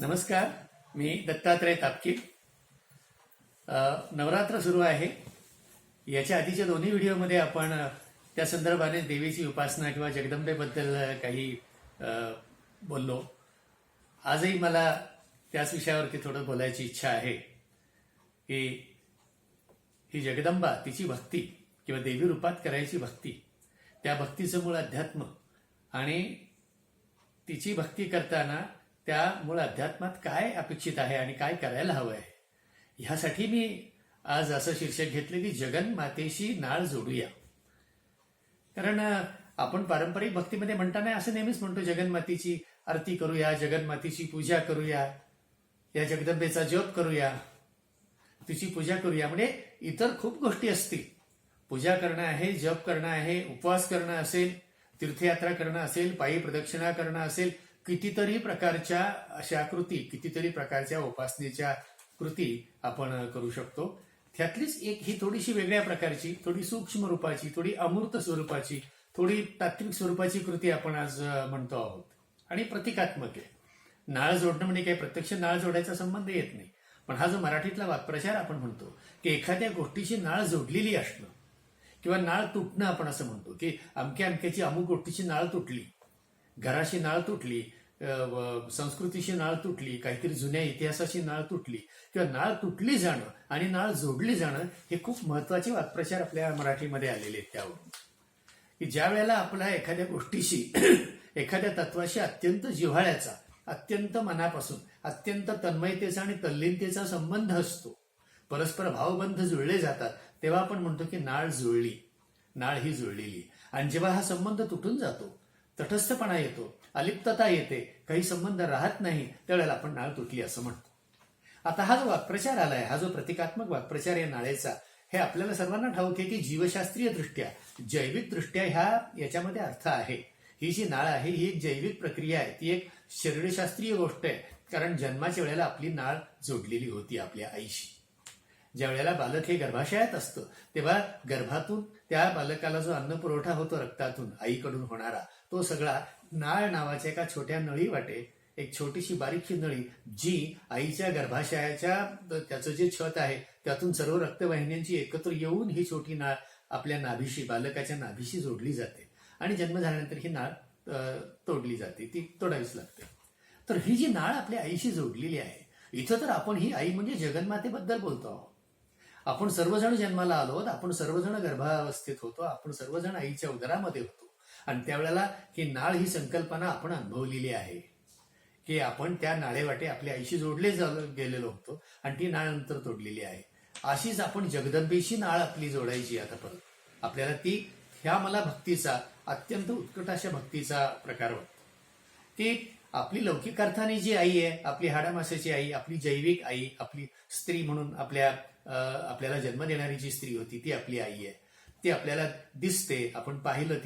नमस्कार. मी दत्तात्रय तापकीर. नवरात्र सुरू आहे. याच्या आधीच्या दोन्ही व्हिडिओमध्ये आपण त्या संदर्भाने देवीची उपासना किंवा जगदंबेबद्दल काही बोललो. आजही मला त्याच विषयावरती थोडं बोलायची इच्छा आहे की ही जगदंबा, तिची भक्ती किंवा देवी रूपात करायची भक्ती, त्या भक्तीचं मूळ अध्यात्म आणि तिची भक्ती करताना त्या मूळ अध्यात्मात काय अपेक्षित आहे आणि काय करायला हवं आहे, ह्यासाठी मी आज असं शीर्षक घेतलं की जगन्मातेशी नाळ जोडूया. कारण आपण पारंपरिक भक्तीमध्ये म्हणताना असं नेहमीच म्हणतो, जगन्मातेची आरती करूया, जगन्मातेची पूजा करूया, या जगदंबेचा जप करूया, तिची पूजा करूया. म्हणजे इतर खूप गोष्टी असतील. पूजा करणं आहे, जप करणं आहे, उपवास करणं असेल, तीर्थयात्रा करणं असेल, पायी प्रदक्षिणा करणं असेल, कितीतरी प्रकारच्या अशा कृती, कितीतरी प्रकारच्या उपासनेच्या कृती आपण करू शकतो. त्यातलीच एक ही थोडीशी वेगळ्या प्रकारची, थोडी सूक्ष्म रूपाची, थोडी अमूर्त स्वरूपाची, थोडी तात्विक स्वरूपाची कृती आपण आज म्हणतो आहोत आणि प्रतिकात्मक आहे. नाळ जोडणं म्हणजे काही प्रत्यक्ष नाळ जोडायचा संबंध येत नाही, पण हा जो मराठीतला वाक्प्रचार आपण म्हणतो की एखाद्या गोष्टीशी नाळ जोडलेली असणं किंवा नाळ तुटणं, आपण असं म्हणतो की अमक्या अमक्याची अमुक गोष्टीची नाळ तुटली, घराशी नाळ तुटली, संस्कृतीशी नाळ तुटली, काहीतरी जुन्या इतिहासाची नाळ तुटली किंवा नाळ तुटली जाणं आणि नाळ जोडली जाणं, हे खूप महत्वाचे वाक्प्रचार आपल्या मराठीमध्ये आलेले आहेत. त्यावरून की ज्या वेळेला आपला एखाद्या गोष्टीशी एखाद्या तत्वाशी अत्यंत जिव्हाळ्याचा, अत्यंत मनापासून, अत्यंत तन्मयतेचा आणि तल्लीनतेचा संबंध असतो, परस्पर भावबंध जुळले जातात, तेव्हा आपण म्हणतो की नाळ जुळली, नाळ ही जुळलेली. आणि जेव्हा हा संबंध तुटून जातो, तटस्थपणा येतो, अलिप्तता येते, काही संबंध राहत नाही, त्यावेळेला आपण नाळ तुटली असं म्हणतो. आता हा जो वाक्प्रचार आलाय, हा जो प्रतिकात्मक वाक्प्रचार या नाळेचा, हे आपल्याला सर्वांना ठाऊक आहे की जीवशास्त्रीय दृष्ट्या, जैविक दृष्ट्या याच्यामध्ये अर्थ आहे. ही जी नाळ आहे ही एक जैविक प्रक्रिया आहे, ती एक शरीरशास्त्रीय गोष्ट आहे. कारण जन्माच्या वेळेला आपली नाळ जोडलेली होती आपल्या आईशी. ज्या वेळेला बालक हे गर्भाशयात असतं, तेव्हा गर्भातून त्या बालकाला जो अन्न पुरवठा होतो रक्तातून, आईकडून होणारा, तो सगळा नाळ नावाच्या एका छोट्या नळी वाटे, एक छोटीशी बारीकशी नळी, जी आईच्या गर्भाशयाच्या त्याचं जे छत आहे त्यातून सर्व रक्तवाहिन्यांची एकत्र येऊन ही छोटी नाळ आपल्या नाभीशी, बालकाच्या नाभीशी जोडली जाते आणि जन्म झाल्यानंतर ही नाळ तोडली जाते, ती तोडावीच लागते. तर ही जी नाळ आपल्या आईशी जोडलेली आहे, इथं तर आपण ही आई म्हणजे जगन्मातेबद्दल बोलतो आहोत. आपण सर्वजण जन्माला आलो, आपण सर्वजण गर्भावस्थेत होतो, आपण सर्वजण आईच्या उदरामध्ये होतो आणि त्यावेळेला ही नाळ ही संकल्पना आपण अनुभवलेली आहे की आपण त्या नाळेवाटे आपल्या आईशी जोडले गेलेलो होतो आणि ती नाळ नंतर तोडलेली आहे. अशीच आपण जगदंबेशी नाळ आपली जोडायची. आता परत आपल्याला ती, ह्या मला भक्तीचा, अत्यंत उत्कट अशा भक्तीचा प्रकार वाटतो की आपली लौकिक अर्थाने जी आई आहे, आपली हाडामासाची आई, आपली जैविक आई, आपली स्त्री म्हणून आपल्याला जन्म देणारी जी स्त्री होती ती आपली आई आहे. ती आपल्याला दिसते, आपण पाहिलं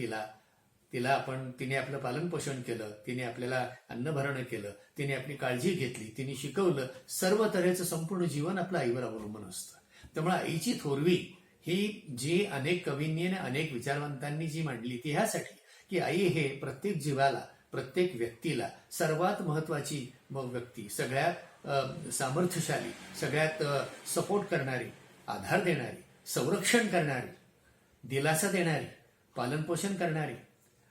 तिने आपलं पालन पोषण केलं, तिने आपल्याला अन्न भरणं केलं, तिने आपली काळजी घेतली, तिने शिकवलं. सर्व तऱ्हेचं संपूर्ण जीवन आपलं आईवर अवलंबून असतं. त्यामुळे आईची थोरवी ही जी अनेक कवींनी आणि अनेक विचारवंतांनी जी मांडली, ती ह्यासाठी की आई हे प्रत्येक जीवाला, प्रत्येक व्यक्तीला सर्वात महत्वाची व्यक्ती, सगळ्यात सामर्थ्यशाली, सगळ्यात सपोर्ट करणारी, आधार देणारी, संरक्षण करणारी, दिलासा देणारी, पालनपोषण करणारी,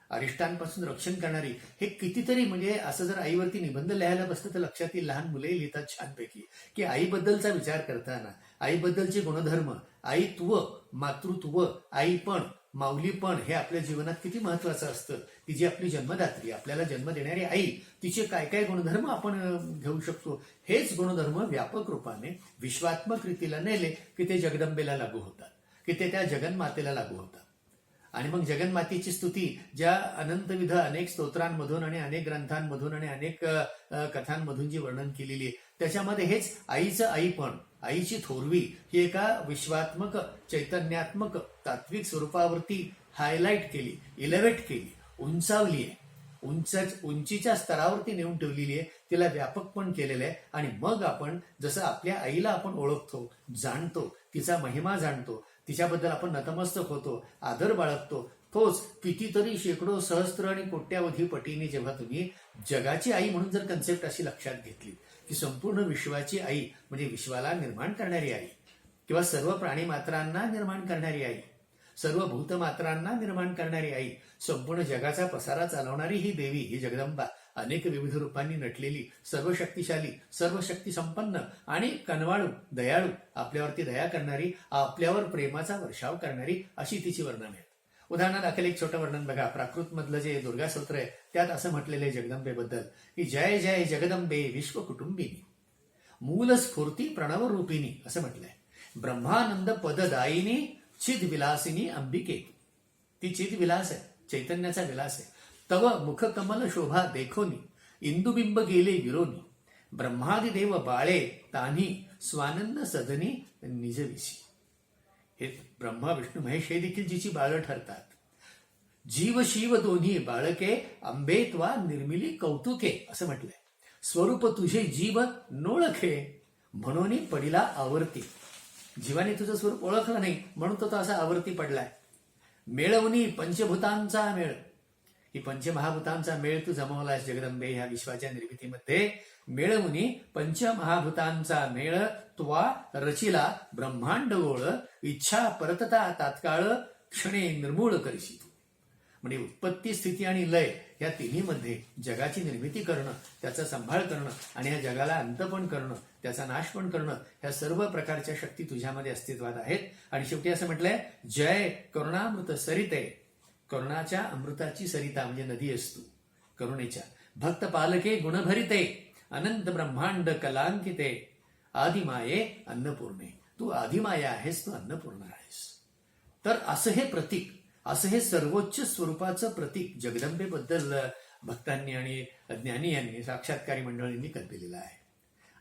अरिष्टांपासून रक्षण करणारी, हे कितीतरी, म्हणजे असं जर आईवरती निबंध लिहायला बसतं तर लक्षात येईल. लहान मुलंही लिहितात छानपैकी की आईबद्दलचा विचार करताना आईबद्दलचे गुणधर्म, आईत्व, मातृत्व, आईपण, माऊलीपण हे आपल्या जीवनात किती महत्वाचं असतं. ती जी आपली जन्मदात्री, आपल्याला जन्म देणारी आई, तिचे काय काय गुणधर्म आपण घेऊ शकतो, हेच गुणधर्म व्यापक रूपाने विश्वात्मक रीतीला नेले की ते जगदंबेला लागू होतात, की ते त्या जगन्मातेला लागू होतात. आणि मग जगन्मातेची स्तुती ज्या अनंतविध अनेक स्तोत्रांमधून आणि अनेक ग्रंथांमधून आणि अनेक कथांमधून जी वर्णन केलेली आहे, त्याच्यामध्ये हेच आईचं आईपण, आईची थोरवी ही एका विश्वात्मक, चैतन्यात्मक, तात्विक स्वरूपावरती हायलाइट केली, इलेव्हेट केली, उंचावली आहे, उंचीच्या स्तरावरती नेऊन ठेवलेली आहे, तिला व्यापकपण केलेलं आहे. आणि मग आपण जसं आपल्या आईला आपण ओळखतो, जाणतो, तिचा महिमा जाणतो, तिच्याबद्दल आपण नतमस्तक होतो, आदर बाळगतो, तोच कितीतरी शेकडो, सहस्त्र आणि कोट्यावधी पटीने जेव्हा तुम्ही जगाची आई म्हणून जर कन्सेप्ट अशी लक्षात घेतली, की संपूर्ण विश्वाची आई म्हणजे विश्वाला निर्माण करणारी आई किंवा सर्व प्राणीमात्रांना निर्माण करणारी आई, सर्व भूतमात्रांना निर्माण करणारी आई, संपूर्ण जगाचा पसारा चालवणारी ही देवी, ही जगदंबा, अनेक विविध रूपांनी नटलेली, सर्व शक्तिशाली, सर्व शक्ती संपन्न आणि कनवाळू, दयाळू, आपल्यावरती दया करणारी, आपल्यावर प्रेमाचा वर्षाव करणारी अशी तिची वर्णन आहे. उदाहरणादाखल एक छोटं वर्णन बघा. प्राकृत मधलं जे दुर्गा स्तोत्र आहे त्यात असं म्हटलेलं आहे जगदंबेबद्दल की जय जय जगदंबे विश्व कुटुंबिनी मूल स्फूर्ती प्रणव रूपिणी असं म्हटलंय. ब्रह्मानंद पददायिनी चिद विलासिनी अंबिके, ती चिद विलास आहे, चैतन्याचा विलास आहे. तव मुख कमल शोभा देखोनी इंदुबिंब गेले विरोनी ब्रह्मादिदेव बाळे तान्ही स्वानंद सदनी निजविसी. हे ब्रह्मा विष्णू महेश हे देखील जिची बाळं ठरतात. जीव शिव दोन्ही बाळके अंबेत्वा निर्मिली कौतुके असं म्हटलंय. स्वरूप तुझे जीव नोळखे म्हणून पडिला आवर्ती. जीवाने तुझं स्वरूप ओळखलं नाही म्हणून तो असा आवर्ती पडलाय. मेळवणी पंचभूतांचा मेळ, ही पंचमहाभूतांचा मेळ तू जमवलास जगदंबे ह्या विश्वाच्या निर्मितीमध्ये. मेळवणी पंचमहाभूतांचा मेळ त्वा रचिला ब्रह्मांड गोळ इच्छा परतता तात्काळ क्षणे निर्मूळ करशी तू. म्हणजे उत्पत्ती स्थिती आणि लय या तिन्हीमध्ये जगाची निर्मिती करणं, त्याचा सांभाळ करणं आणि ह्या जगाला अंत पण करणं, त्याचा नाश पण करणं, ह्या सर्व प्रकारच्या शक्ती तुझ्यामध्ये अस्तित्वात आहेत. आणि शेवटी असं म्हटलंय जय करुणामृत सरिते, करुणाच्या अमृताची सरिता म्हणजे नदी असतो करुणेच्या. भक्त पालके गुणभरिते अनंत ब्रह्मांड कलांकिते आदिमाये अन्नपूर्णे. तू आदिमाया आहेस, तू अन्नपूर्ण आहेस. तर असं हे प्रतीक, असं हे सर्वोच्च स्वरूपाचं प्रतीक जगदंबेबद्दल भक्तांनी आणि ज्ञानी यांनी, साक्षात्कारी मंडळींनी कल्पिलेलं आहे.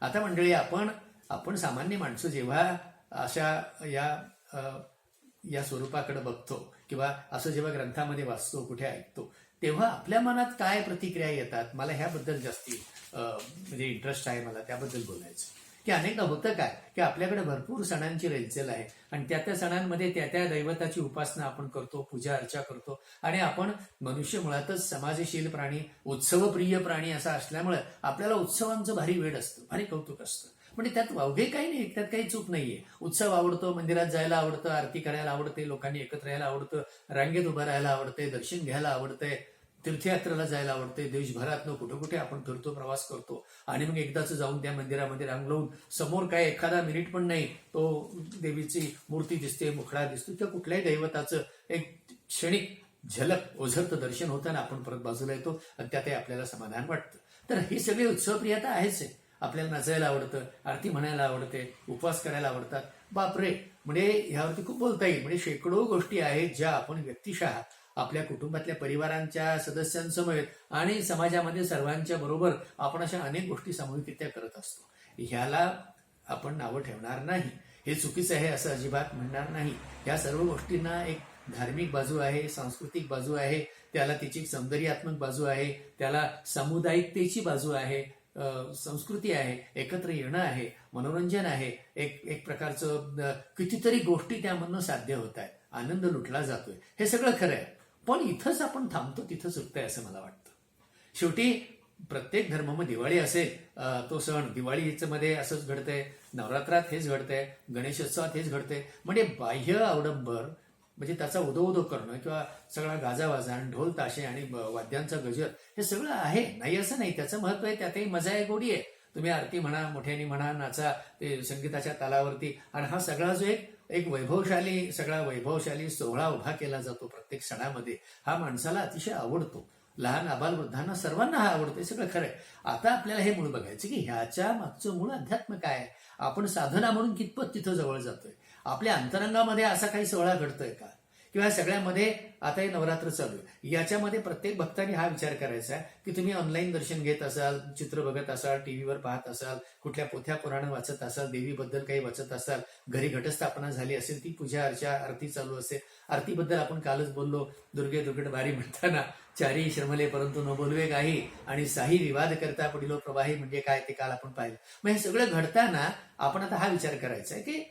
आता मंडळी, आपण सामान्य माणसं जेव्हा अशा या स्वरूपाकडे बघतो किंवा असं जेव्हा ग्रंथामध्ये वाचतो, कुठे ऐकतो, तेव्हा आपल्या मनात काय प्रतिक्रिया येतात, मला ह्याबद्दल जास्ती म्हणजे इंटरेस्ट आहे मला त्याबद्दल बोलायचं. की अनेकदा होतं काय की आपल्याकडे भरपूर सणांची रेलचेल आहे आणि त्या सणांमध्ये त्या दैवताची उपासना आपण करतो, पूजा अर्चा करतो आणि आपण मनुष्य मुळातच समाजशील प्राणी, उत्सवप्रिय प्राणी असा असल्यामुळे आपल्याला उत्सवांचं भारी वेळ असतं, भारी कौतुक असतं. म्हणजे त्यात वावगे काही नाही, त्यात काही चूक नाहीये. उत्सव आवडतो, मंदिरात जायला आवडतं, आरती करायला आवडते, लोकांनी एकत्र राहायला आवडतं, रांगेत उभं राहायला आवडते, दर्शन घ्यायला आवडतंय, तीर्थयात्रेला जायला आवडते, देशभरातनं कुठे कुठे आपण फिरतो, प्रवास करतो आणि मग एकदाच जाऊन त्या मंदिरामध्ये रांग लावून समोर काय एखादा मिनिट पण नाही तो देवीची मूर्ती दिसते, मुखडा दिसतो किंवा कुठल्याही दैवताचं एक क्षणिक झलक ओझरतं दर्शन होताना आपण परत बाजूला येतो आणि त्यातही आपल्याला समाधान वाटतं. तर ही सगळी उत्सवप्रियता आहेच आहे. आपल्याला नाचायला आवडतं, आरती म्हणायला आवडते, उपवास करायला आवडतात. बापरे, म्हणजे ह्यावरती खूप बोलता येईल. म्हणजे शेकडो गोष्टी आहेत ज्या आपण व्यक्तिशः आपल्या कुटुंबातल्या परिवारांच्या सदस्यांसमवेत आणि समाजामध्ये सर्वांच्या बरोबर आपण अशा अनेक गोष्टी सामूहिकरित्या करत असतो. ह्याला आपण नावं ठेवणार नाही, हे चुकीचं आहे असं अजिबात म्हणणार नाही. या सर्व गोष्टींना एक धार्मिक बाजू आहे, सांस्कृतिक बाजू आहे, त्याला तिची सौंदर्यात्मक बाजू आहे, त्याला सामुदायिकतेची बाजू आहे, संस्कृती आहे, एकत्र येणं आहे, मनोरंजन आहे, एक प्रकारचं कितीतरी गोष्टी त्यामधनं साध्य होत आहेत, आनंद लुटला जातोय, हे सगळं खरं आहे. पण इथंच आपण थांबतो, तिथं चुकतंय असं मला वाटतं. शेवटी प्रत्येक धर्मामध्ये दिवाळी असेल, तो सण दिवाळीच्या मध्ये असंच घडतंय, नवरात्रात हेच घडतंय, गणेशोत्सवात हेच घडतंय. म्हणजे बाह्य अवडंबर म्हणजे त्याचा उदो करणं किंवा सगळा गाजावाजान, ढोल ताशे आणि वाद्यांचा गजर हे सगळं आहे, नाही असं नाही. त्याचं महत्व आहे, त्यातही मजा आहे, गोडी आहे. तुम्ही आरती म्हणा, मोठ्याने म्हणा, नाचा ते संगीताच्या तालावरती. आणि हा सगळा जो एक वैभवशाली सोहळा उभा केला जातो प्रत्येक सणामध्ये, हा माणसाला अतिशय आवडतो. लहान आबाल वृद्धांना सर्वांना हा आवडतो, हे सगळं खरं आहे. आता आपल्याला हे मूळ बघायचं की ह्याच्या मागचं मूळ अध्यात्म काय आहे, आपण साधना म्हणून कितपत तिथं जवळ जातोय, आपल्या अंतरंगामध्ये असा काही सोहळा घडतोय का, किंवा सगळ्यामध्ये आता हे नवरात्र चालू आहे, याच्यामध्ये प्रत्येक भक्तांनी हा विचार करायचा आहे की तुम्ही ऑनलाईन दर्शन घेत असाल, चित्र बघत असाल, टीव्हीवर पाहत असाल, कुठल्या पोथ्या पुराण वाचत असाल, देवीबद्दल काही वाचत असाल, घरी घटस्थापना झाली असेल, ती पूजा अर्चा आरती चालू असेल. आरतीबद्दल आपण कालच बोललो, दुर्गे दुर्गट बारी म्हणताना चारी श्रमले परंतु न बोलवे काही आणि साही विवाद करता पडिलो प्रवाही म्हणजे काय ते काल आपण पाहिलं. मग हे सगळं घडताना आपण आता हा विचार करायचा आहे की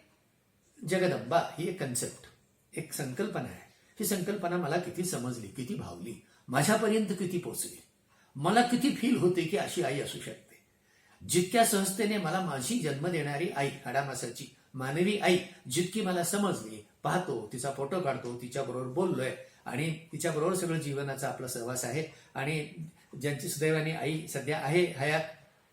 जगदंबा ही एक कन्सेप्ट, एक संकल्पना आहे. ही संकल्पना मला किती समजली, किती भावली, माझ्यापर्यंत किती पोहोचली, मला किती फील होते की अशी आई असू शकते. जितक्या सहजतेने मला माझी जन्म देणारी आई, हाडामासाची मानवी आई जितकी मला समजली, पाहतो, तिचा फोटो काढतो, तिच्याबरोबर बोललोय आणि तिच्याबरोबर सगळं जीवनाचा आपला सहवास आहे. आणि ज्यांची सुदैवाने आई सध्या आहे हयात,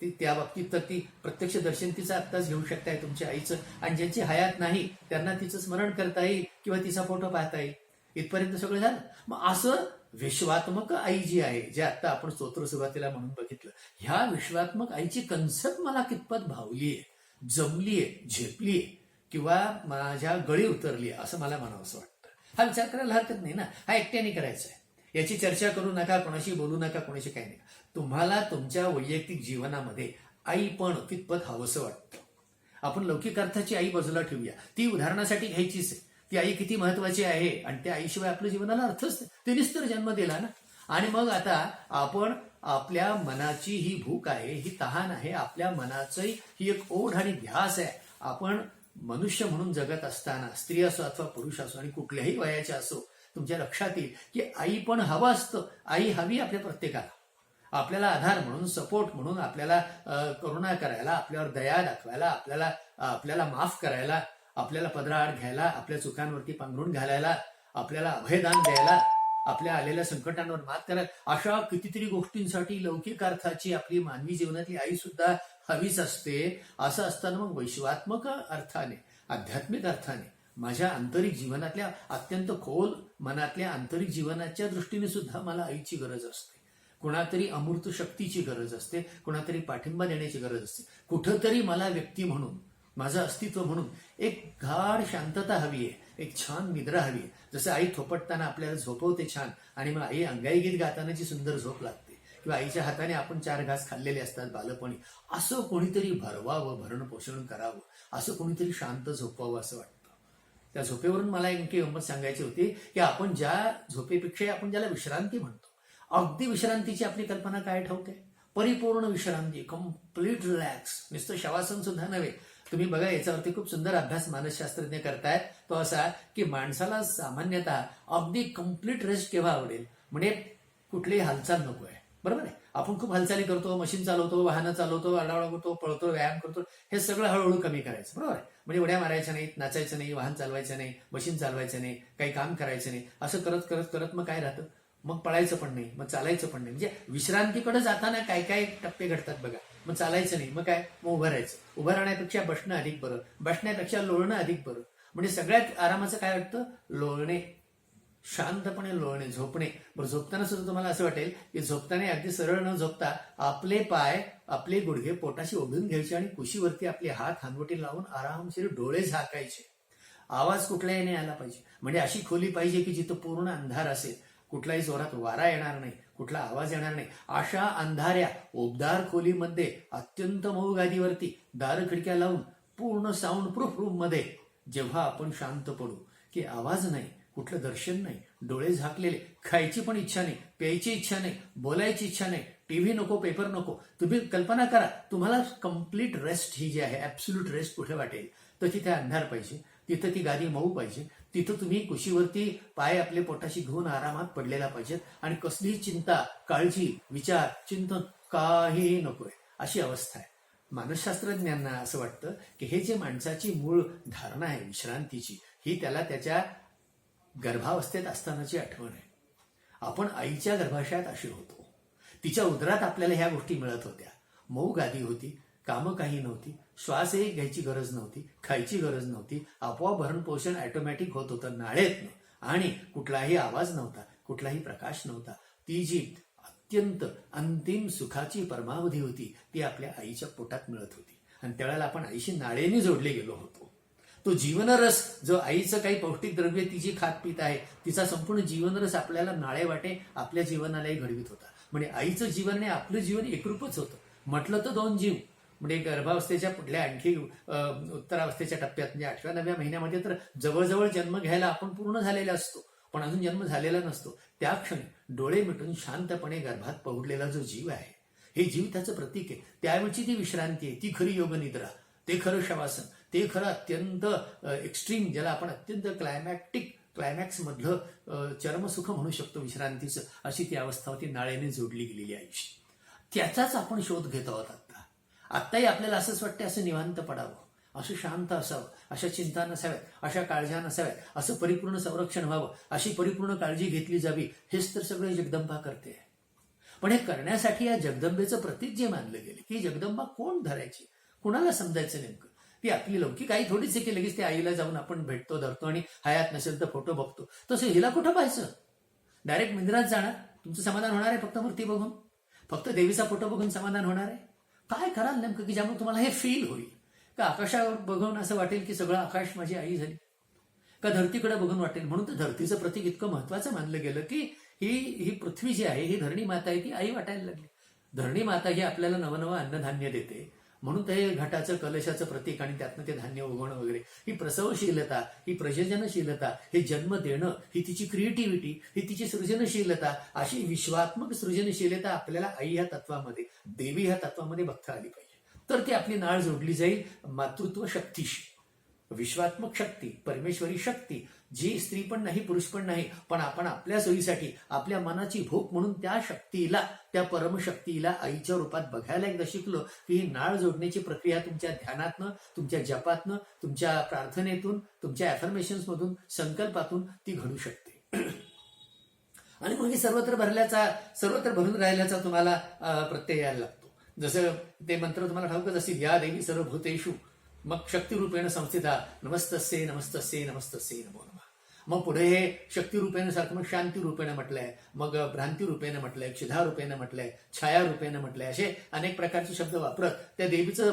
ती त्या बाबतीत तर ती प्रत्यक्ष दर्शन तिचं आत्ताच घेऊ शकताय तुमच्या आईचं. आणि ज्यांची हयात नाही त्यांना तिचं स्मरण करता येईल किंवा तिचा फोटो पाहता येईल. इथपर्यंत सगळं झालं. मग असं विश्वात्मक आई जी आहे, जे आता आपण स्तोत्र सुरुवातीला म्हणून बघितलं, ह्या विश्वात्मक आईची कन्सेप्ट मला कितपत भावलीये, जमलीये, झेपलीये किंवा माझ्या गळी उतरलीये असं मला म्हणावंसं वाटतं. हा विचार करायला हरकत नाही ना. हा एकट्याने करायचा आहे. याची चर्चा करू नका, कोणाशी बोलू नका, कोणाशी काही नाही. तुम्हाला तुमच्या वैयक्तिक जीवनामध्ये आई पण कितपत हवंसं वाटतं. आपण लौकिक अर्थाची आई बाजूला ठेवूया, ती उदाहरणासाठी घ्यायचीच आहे. ती आई किती महत्वाची आहे आणि त्या आईशिवाय आपल्या जीवनाला अर्थच नाही. तिनेच तर जन्म दिला ना. आणि मग आता आपण आपल्या मनाची ही भूक आहे, ही तहान आहे, आपल्या मनाची ही एक ओढ आणि ध्यास आहे. आपण मनुष्य म्हणून जगत असताना, स्त्री असो अथवा पुरुष असो आणि कुठल्याही वयाच्या असो, तुमच्या लक्षात येईल की आई पण हवं असतं. आई हवी आपल्या प्रत्येकाला, आपल्याला आधार म्हणून, सपोर्ट म्हणून, आपल्याला करुणा करायला, आपल्यावर दया दाखवायला, आपल्याला माफ करायला, आपल्याला पदराआड घ्यायला, आपल्या चुकांवरती पांघरून घालायला, आपल्याला अभयदान द्यायला, आपल्या आलेल्या संकटांवर मात करायला, अशा कितीतरी गोष्टींसाठी लौकिक अर्थाची आपली मानवी जीवनातली आई सुद्धा हवीच असते. असं असताना मग वैश्वात्मक अर्थाने, आध्यात्मिक अर्थाने, माझ्या आंतरिक जीवनातल्या अत्यंत खोल मनातल्या आंतरिक जीवनाच्या दृष्टीने सुद्धा मला आईची गरज असते. कुणातरी अमूर्त शक्तीची गरज असते, कुणातरी पाठिंबा देण्याची गरज असते. कुठंतरी मला व्यक्ती म्हणून, माझं अस्तित्व म्हणून एक गाढ शांतता हवी आहे, एक छान निद्रा हवी आहे. जसं आई थोपटताना आपल्याला झोपवते छान, आणि मग आई अंगाई गीत गाताना जी सुंदर झोप लागते, किंवा आईच्या हाताने आपण 4 घास खाल्लेले असतात बालपणी, असं कोणीतरी भरवावं, भरण पोषण करावं, असं कोणीतरी शांत झोपवावं असं वाटतं. त्या झोपेवरून मला एक गंमत सांगायची होती की आपण ज्या झोपेपेक्षा आपण ज्याला विश्रांती म्हणतो, अगदी विश्रांतीची आपली कल्पना काय ठाऊक आहे? परिपूर्ण विश्रांती, कम्प्लीट रिलॅक्स, नुसतं शवासन सुद्धा नव्हे. तुम्ही बघा, याच्यावरती खूप सुंदर अभ्यास मानसशास्त्रज्ञ करतायत. तो असा की माणसाला सामान्यतः अगदी कम्प्लीट रेस्ट केव्हा आवडेल? म्हणजे कुठलीही हालचाल नको आहे, बरोबर आहे. आपण खूप हालचाली करतो, मशीन चालवतो, वाहनं चालवतो, आडावडा करतो, पळतो, व्यायाम करतो. हे सगळं हळूहळू कमी करायचं, बरोबर आहे. म्हणजे उड्या मारायच्या नाहीत, नाचायचं नाही, वाहन चालवायचं नाही, मशीन चालवायचं नाही, काही काम करायचं नाही. असं करत करत करत मग काय राहतं? मग पळायचं पण नाही, मग चालायचं पण नाही. म्हणजे विश्रांतीकडे जाताना काय काय टप्पे घडतात बघा. मग चालायचं नाही, मग काय? मग उभं राहायचं. उभं राहण्यापेक्षा बसणं अधिक बरं, बसण्यापेक्षा लोळणं अधिक बरं. म्हणजे सगळ्यात आरामाचं काय वाटतं? लोळणे, शांतपणे लोळणे, झोपणे. बरं, झोपताना सुद्धा तुम्हाला असं वाटेल की झोपताना अगदी सरळ न झोपता आपले पाय, आपले गुडघे पोटाशी ओढून घ्यायचे आणि कुशीवरती आपले हात हानवटी लावून आरामशीर डोळे झाकायचे. आवाज कुठलाही नाही आला पाहिजे. म्हणजे अशी खोली पाहिजे की जिथं पूर्ण अंधार असेल, कुठलाही जोरात वारा येणार नाही, कुठला आवाज येणार नाही. अशा अंधाऱ्या ओबदार खोलीमध्ये अत्यंत मऊ गादीवरती दार खिडक्या लावून पूर्ण साऊंड प्रूफ रूम मध्ये जेव्हा आपण शांत पडू, की आवाज नाही, कुठलं दर्शन नाही, डोळे झाकलेले, खायची पण इच्छा नाही, प्यायची इच्छा नाही, बोलायची इच्छा नाही, टीव्ही नको, पेपर नको. तुम्ही कल्पना करा, तुम्हाला कम्प्लीट रेस्ट ही जी आहे, ऍब्सोल्यूट रेस्ट कुठे वाटेल? तर तिथे अंधार पाहिजे, तिथं ती गादी मऊ पाहिजे, तिथं तुम्ही कुशीवरती पाय आपले पोटाशी घेऊन आरामात पडलेला पाहिजेत आणि कसलीही चिंता, काळजी, विचार, चिंतन काहीही नकोय, अशी अवस्था आहे. मानसशास्त्रज्ञांना असं वाटतं की हे जे माणसाची मूळ धारणा आहे विश्रांतीची, ही त्याला त्याच्या गर्भावस्थेत असतानाची आठवण आहे. आपण आईच्या गर्भाशयात अशी होतो, तिच्या उदरात आपल्याला ह्या गोष्टी मिळत होत्या. मऊ गादी होती, कामं काही नव्हती, श्वासही घ्यायची गरज नव्हती, खायची गरज नव्हती, आपोआप भरण पोषण ऑटोमॅटिक होत होतं नाळेतनं, आणि कुठलाही आवाज नव्हता, कुठलाही प्रकाश नव्हता. ती जी अत्यंत अंतिम सुखाची परमावधी होती ती आपल्या आईच्या पोटात मिळत होती. आणि त्यावेळेला आपण आईशी नाळेने जोडले गेलो होतो. तो जीवनरस, जो आईचं काही पौष्टिक द्रव्य ती जी खात पित आहे, तिचा संपूर्ण जीवनरस आपल्याला नाळे वाटे आपल्या जीवनालाही घडवीत होता. म्हणजे आईचं जीवन आणि आपलं जीवन एकरूपच होतं. म्हटलं तर 2 जीव. म्हणजे गर्भावस्थेच्या पुढल्या आणखी उत्तरावस्थेच्या टप्प्यात, म्हणजे 8व्या 9व्या महिन्यामध्ये तर जवळजवळ जन्म घ्यायला आपण पूर्ण झालेला असतो, पण अजून जन्म झालेला नसतो. त्या क्षणी डोळे मिटून शांतपणे गर्भात पहुडलेला जो जीव आहे, हे जीव त्याचं प्रतीक आहे. त्यावेळची ती विश्रांती आहे, ती खरी योगनिद्रा, ते खरं शवासन, ते खरं अत्यंत एक्स्ट्रीम, ज्याला आपण अत्यंत क्लायमॅक्स मधलं चरमसुख म्हणू शकतो विश्रांतीचं, अशी ती अवस्था होती नाळेने जोडली गेलेली आयुष्य. त्याचाच आपण शोध घेत आहोत आता. आत्ताही आपल्याला असंच वाटतं असं निवांत पडावं, असं शांत असावं, अशा चिंता नसाव्यात, अशा काळज्या नसाव्यात, असं परिपूर्ण संरक्षण व्हावं, अशी परिपूर्ण काळजी घेतली जावी. हेच तर सगळं जगदंबा करते. पण हे करण्यासाठी या जगदंबेचं प्रतीक जे मानलं गेले की जगदंबा कोण धरायची, कुणाला समजायचं नेमकं. ती आपली लौकिक आई थोडीच आहे की लगेच त्या आईला जाऊन आपण भेटतो, धरतो आणि हयात नसेल तर फोटो बघतो. तसं हिला कुठं पाहायचं? डायरेक्ट मंदिरात जाणार, तुमचं समाधान होणार आहे फक्त मूर्ती बघून, फक्त देवीचा फोटो बघून समाधान होणार आहे? काय कराल नेमकं की ज्यामुळे तुम्हाला हे फील होईल? का आकाशावर बघून असं वाटेल की सगळं आकाश माझी आई झाली? का धरतीकडे बघून वाटेल? म्हणून तर धरतीचं प्रतीक इतकं महत्वाचं मानलं गेलं की ही पृथ्वी जी आहे, ही धरणी माता आहे, ती आई वाटायला लागली. धरणी माता ही आपल्याला नवनवं अन्नधान्य देते, म्हणून ते घटाचं कलशाचं प्रतीक आणि त्यातनं ते धान्य उगवणं वगैरे, ही प्रसवशीलता, ही प्रजननशीलता, हे जन्म देणं, ही तिची क्रिएटिव्हिटी, ही तिची सृजनशीलता, अशी विश्वात्मक सृजनशीलता आपल्याला आई ह्या तत्वामध्ये, देवी ह्या तत्वामध्ये बघता आली पाहिजे. तर ती आपली नाळ जोडली जाईल मातृत्व शक्तीशी. विश्वात्मक शक्ती, परमेश्वरी शक्ती, जी स्त्री पण नाही पुरुष पण नाही, पण आपण आपल्या सोयीसाठी, आपल्या मनाची भूक म्हणून त्या शक्तीला, त्या परमशक्तीला आईच्या रूपात बघायला एकदा शिकलो की ही नाळ जोडण्याची प्रक्रिया तुमच्या ध्यानातनं, तुमच्या जपातनं, तुमच्या प्रार्थनेतून, तुमच्या अफर्मेशन्स मधून, संकल्पातून ती घडू शकते. आणि मग सर्वत्र भरून राहिल्याचा तुम्हाला प्रत्यय यायला लागतो. जसं ते मंत्र तुम्हाला ठाऊकच असतील, या देवी सर्वभूतेषु मग शक्तिरूपेण संस्थिता नमस्तस्ये नमस्तस्ये नमस्तस्ये नमो नमः. मग पुढे हे शक्तिरूपेण सारखं मग शांतिरूपेण म्हटलंय, मग भ्रांतिरूपेण म्हटलंय, क्षुधारूपेण म्हटलंय, छायारूपेण म्हटलंय, असे अनेक प्रकारचे शब्द वापरत त्या देवीचं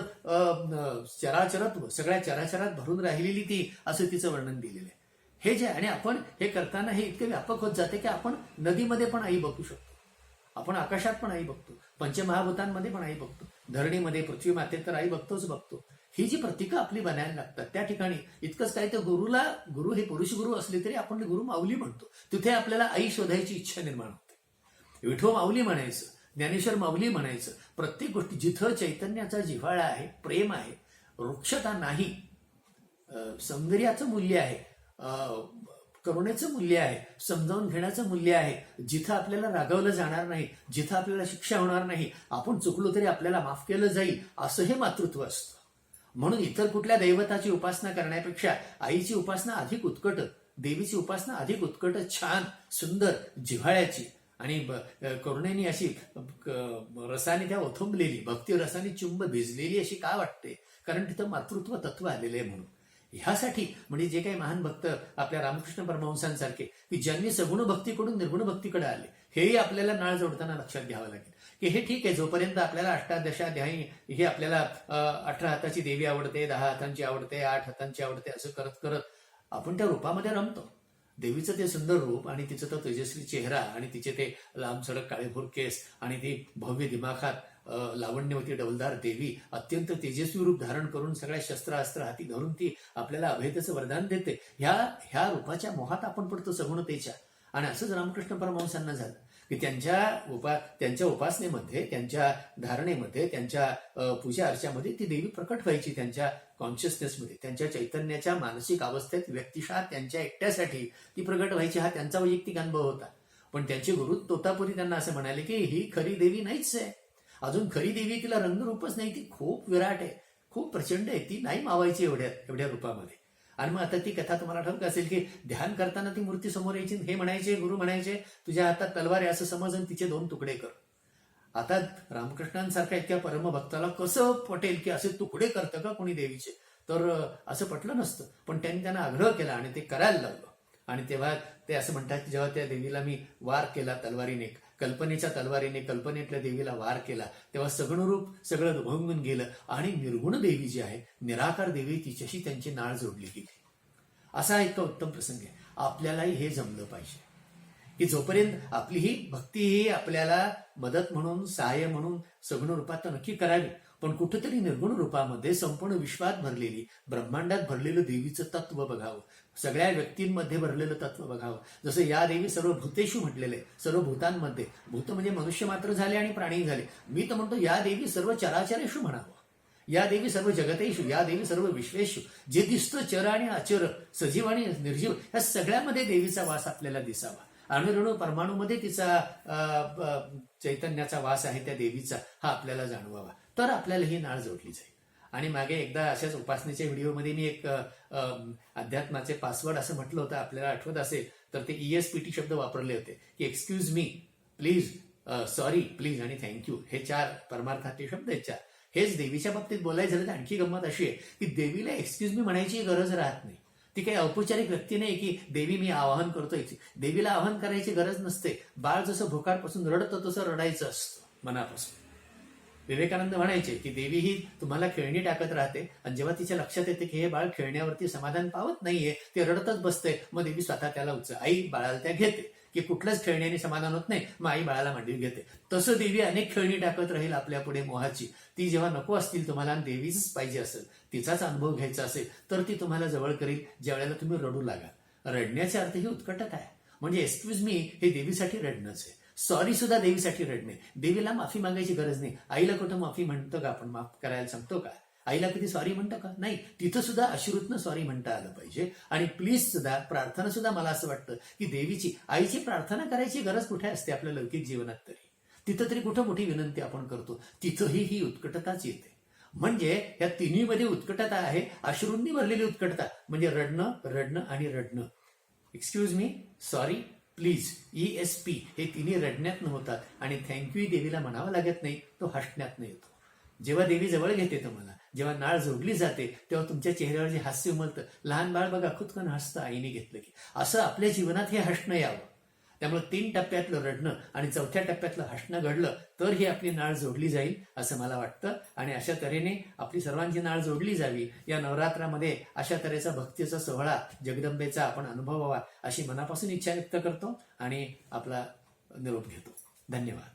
चराचरत्व, सगळ्या चराचरात भरून राहिलेली ती, असं तिचं वर्णन दिलेलं आहे. हे जे, आणि आपण हे करताना हे इतके व्यापक होत जाते की आपण नदीमध्ये पण आई बघू शकतो, आपण आकाशात पण आई बघतो, पंचमहाभूतांमध्ये पण आई बघतो, धरणीमध्ये, पृथ्वी मातेत तर आई बघतो. ही जी प्रतीकं आपली बनायला लागतात त्या ठिकाणी इतकंच काय, तर गुरु हे पुरुष गुरु असले तरी आपण गुरु माऊली म्हणतो. तिथे आपल्याला आई शोधायची इच्छा निर्माण होते. विठो माऊली म्हणायचं, ज्ञानेश्वर माऊली म्हणायचं. प्रत्येक गोष्टी जिथं चैतन्याचा जिव्हाळा आहे, प्रेम आहे, वृक्षता नाही, सौंदर्याचं मूल्य आहे, करुणेचं मूल्य आहे, समजावून घेण्याचं मूल्य आहे, जिथं आपल्याला रागवलं जाणार नाही, जिथं आपल्याला शिक्षा होणार नाही, आपण चुकलो तरी आपल्याला माफ केलं जाईल, असं हे मातृत्व असतं. म्हणून इतर कुठल्या दैवताची उपासना करण्यापेक्षा आईची उपासना अधिक उत्कट, देवीची उपासना अधिक उत्कट, छान, सुंदर, जिव्हाळ्याची आणि करुणेने अशी रसाने त्या ओथंबलेली, भक्ती रसाने चुंब भिजलेली अशी का वाटते? कारण तिथं मातृत्व तत्व आलेलं आहे. म्हणून ह्यासाठी म्हणजे जे काही महान भक्त आपल्या रामकृष्ण परमहंसांसारखे की ज्यांनी सगुण भक्तीकडून निर्गुण भक्तीकडे आले, हेही आपल्याला नाळ जोडताना लक्षात घ्यावं लागेल की हे ठीक आहे, जोपर्यंत आपल्याला अष्टादशाध्यायी, हे आपल्याला 18 हाताची देवी आवडते, 10 हातांची आवडते, 8 हातांची आवडते, असं करत करत आपण त्या रूपामध्ये रमतो. देवीचं ते सुंदर रूप आणि तिचं तो तेजस्वी चेहरा आणि तिचे ते लांब सडक काळेभोर केस आणि ती भव्य दिमाखात लावण्यवती डौलदार देवी अत्यंत तेजस्वी रूप धारण करून सगळ्या शस्त्रास्त्र हाती धरून ती आपल्याला अभेदाचं वरदान देते. ह्या रूपाच्या मोहात आपण पडतो, सगुणतेच्या. आणि असंच रामकृष्ण परमहंसांना झालं की त्यांच्या उपासनेमध्ये, त्यांच्या धारणेमध्ये, त्यांच्या पूजा अर्चामध्ये ती देवी प्रकट व्हायची. त्यांच्या कॉन्शियसनेसमध्ये, त्यांच्या चैतन्याच्या मानसिक अवस्थेत व्यक्तिशः त्यांच्या एकट्यासाठी ती प्रकट व्हायची. हा त्यांचा वैयक्तिक अनुभव होता. पण त्यांचे गुरु तोतापुरी त्यांना असं म्हणाले की ही खरी देवी नाहीच आहे, अजून खरी देवी, तिला रंगरूपच नाही, ती खूप विराट आहे, खूप प्रचंड आहे, ती नाही मावायची एवढ्या रूपामध्ये. आणि मग आता ती कथा तुम्हाला ठाऊक असेल की ध्यान करताना ती मूर्ती समोर यायची, हे म्हणायचे, गुरु म्हणायचे, तुझ्या हातात तलवार आहे असं समजून तिचे 2 तुकडे कर. आता रामकृष्णांसारख्या इतक्या परमभक्ताला कसं पटेल की असे तुकडे करतं का कोणी देवीचे? तर असं पटलं नसतं. पण त्यांना आग्रह केला आणि ते करायला लागलं. आणि तेव्हा ते असं म्हणतात की जेव्हा त्या देवीला मी वार केला तलवारीने, कल्पनेच्या तलवारीने कल्पनेतल्या देवीला वार केला, तेव्हा सगुणरूप सगळं भंगून गेलं आणि निर्गुण देवी जी आहे, निराकार देवी, तिच्याशी त्यांची नाळ जोडली गेली. असा एक उत्तम प्रसंग आहे. आपल्यालाही हे जमलं पाहिजे की जोपर्यंत आपली ही भक्ती ही आपल्याला मदत म्हणून, सहाय्य म्हणून सगुण रूपात तर नक्की करावी, पण कुठेतरी निर्गुण रूपामध्ये संपूर्ण विश्वात भरलेली, ब्रह्मांडात भरलेलं देवीचं तत्व बघावं, सगळ्या व्यक्तींमध्ये भरलेलं तत्व बघावं. जसं या देवी सर्व भूतेषु म्हटलेलं आहे, सर्व भूतांमध्ये. भूत म्हणजे मनुष्य मात्र झाले आणि प्राणी झाले. मी तर म्हणतो या देवी सर्व चराचरेषु म्हणावं, या देवी सर्व जगतेषु, या देवी सर्व विश्वेषु. जे दिसतं चर आणि अचर, सजीव आणि निर्जीव, या सगळ्यामध्ये देवीचा वास आपल्याला दिसावा. अणुरेणू परमाणूमध्ये तिचा चैतन्याचा वास आहे, त्या देवीचा, हा आपल्याला जाणवावा, तर आपल्याला ही नाळ जोडली जाईल. आणि मागे एकदा अशाच उपासनेच्या व्हिडिओमध्ये मी एक अध्यात्माचे पासवर्ड असं म्हटलं होतं, आपल्याला आठवत असेल तर ते ESPT शब्द वापरले होते की excuse me, please, sorry, please आणि थँक्यू, हे 4 परमार्थाचे शब्द आहेत 4. हेच देवीच्या बाबतीत बोलायचं झालं तर आणखी गंमत अशी आहे की देवीला एक्सक्यूज मी म्हणायची गरज राहत नाही. ती काही औपचारिक व्यक्ती नाही की देवी मी आवाहन करतोय. देवीला आवाहन करायची गरज नसते. बाळ जसं भोकाळपासून रडतं तसं रडायचं असतं मनापासून. विवेकानंद म्हणायचे की देवी ही तुम्हाला खेळणी टाकत राहते आणि जेव्हा तिच्या लक्षात येते की हे बाळ खेळण्यावरती समाधान पावत नाहीये, ते रडतच बसते, मग देवी स्वतः त्याला आई बाळाला त्या घेते की कुठल्याच खेळण्याने समाधान होत नाही, मग आई बाळाला मांडीवर घेते. तसं देवी अनेक खेळणी टाकत राहील आपल्या पुढे मोहाची. ती जेव्हा नको असतील तुम्हाला आणि देवीच पाहिजे असेल, तिचाच अनुभव घ्यायचा असेल, तर ती तुम्हाला जवळ करील ज्या वेळेला तुम्ही रडू लागाल. रडण्याचा अर्थ ही उत्कटता आहे. म्हणजे एक्सक्यूज मी हे देवीसाठी रडणंच आहे. सॉरी सुद्धा देवीसाठी रडणे. देवीला माफी मागायची गरज नाही. आईला कुठं माफी म्हणतो का आपण, माफ करायला सांगतो का? आईला कधी सॉरी म्हणतो का? नाही. तिथं सुद्धा अश्रूतनं सॉरी म्हणता आलं पाहिजे. आणि प्लीज सुद्धा, प्रार्थना सुद्धा, मला असं वाटतं की देवीची, आईची प्रार्थना करायची गरज कुठे असते आपल्या लौकिक जीवनात तरी? तिथं तरी कुठं मोठी विनंती आपण करतो, तिथंही ही उत्कटताच येते. म्हणजे या तिन्हीमध्ये उत्कटता आहे, अश्रूंनी भरलेली उत्कटता. म्हणजे रडणं आणि रडणं. Excuse me, sorry, please, ESP हे तिन्ही रडण्यातनं होतात. आणि थँक्यू देवीला म्हणावं लागत नाही, तो हसण्यातनं येतो. जेव्हा देवी जवळ घेते तुम्हाला, जेव्हा नाळ जोडली जाते, तेव्हा तुमच्या चेहऱ्यावर जे हास्य उमलतं, लहान बाळ बघा खुदकन हसतं आईने घेतलं की, असं आपल्या जीवनात हे हसणं यावं. त्यामुळे 3 टप्प्यातलं रडणं आणि 4थ्या टप्प्यातलं हसणं घडलं तर ही आपली नाळ जोडली जाईल असं मला वाटतं. आणि अशा तऱ्हेने आपली सर्वांची नाळ जोडली जावी. या नवरात्रामध्ये अशा तऱ्हेचा भक्तीचा सोहळा जगदंबेचा आपण अनुभवावा अशी मनापासून इच्छा व्यक्त करतो आणि आपला निरोप घेतो. धन्यवाद.